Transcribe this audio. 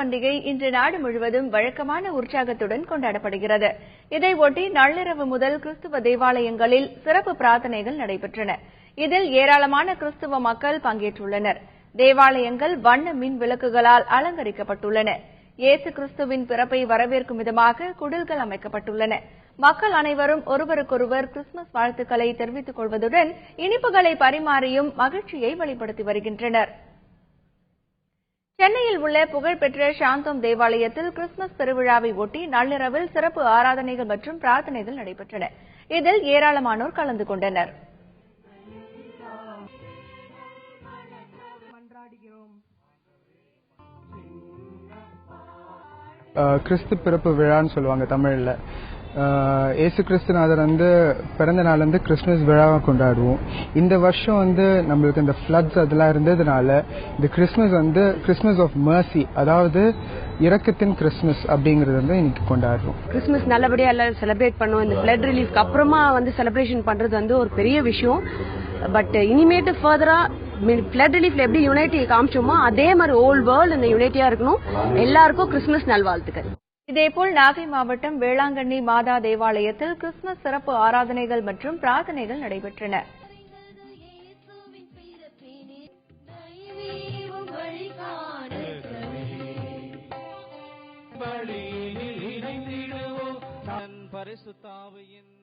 பண்டிகை இன்று நாடு முழுவதும் வழக்கமான உற்சாகத்துடன் கொண்டாடப்படுகிறது. இதையொட்டி நள்ளிரவு முதல் கிறிஸ்துவ தேவாலயங்களில் சிறப்பு பிரார்த்தனைகள் நடைபெற்றன. இதில் ஏராளமான கிறிஸ்துவ மக்கள் பங்கேற்றுள்ளனர். தேவாலயங்கள் வண்ண மின் விளக்குகளால் அலங்கரிக்கப்பட்டுள்ளன. இயேசு கிறிஸ்துவின் பிறப்பை வரவேற்கும் விதமாக குடில்கள் அமைக்கப்பட்டுள்ளன. மக்கள் அனைவரும் ஒருவருக்கொருவர் கிறிஸ்துமஸ் வாழ்த்துக்களை தெரிவித்துக் கொள்வதுடன் இனிப்புகளை பரிமாறியும் மகிழ்ச்சியை வெளிப்படுத்தி வருகின்றனர். சென்னையில் உள்ள புகழ்பெற்ற சாந்தோம் தேவாலயத்தில் கிறிஸ்துமஸ் திருவிழாவை ஒட்டி நள்ளிரவில் சிறப்பு ஆராதனைகள் மற்றும் பிரார்த்தனைகள் நடைபெற்றன. இதில் ஏராளமானோர் கலந்து கொண்டனர். கிறிஸ்து பிறப்பு விழான்னு சொல்லுவாங்க தமிழ்ல. ஏசு கிறிஸ்துநாதர் பிறந்த நாள் கிறிஸ்துமஸ் விழாவை கொண்டாடுவோம். இந்த வருஷம் நம்மளுக்கு இந்த ஃப்ளட்ஸ் அதெல்லாம் இருந்ததுனால இந்த கிறிஸ்துமஸ் ஆஃப் மர்சி, அதாவது இரக்கத்தின் கிறிஸ்துமஸ் அப்படிங்கறது இன்னைக்கு கொண்டாடுறோம். கிறிஸ்துமஸ் நல்லபடியா எல்லாரும் செலிப்ரேட் பண்ணுவோம். இந்த ஃப்ளட் ரிலீஃப்க்கு அப்புறமா செலிப்ரேஷன் பண்றது ஒரு பெரிய விஷயம். பட் இனிமேட்டு ஃபர்தரா ஃப்ளட் ரிலீஃப்ல எப்படி யுனைட்டி காமிச்சோமோ அதே மாதிரி ஓல் வேர்ல்ட் இந்த யுனைட்டியா இருக்கணும். எல்லாருக்கும் கிறிஸ்துமஸ் நல்வாழ்த்துக்கள். இதேபோல் நாகை மாவட்டம் வேளாங்கண்ணி மாதா தேவாலயத்தில் கிறிஸ்துமஸ் சிறப்பு ஆராதனைகள் மற்றும் பிரார்த்தனைகள் நடைபெற்றன. பலியில் இணைந்திடுவோம் பரிசுத்த ஆவியின்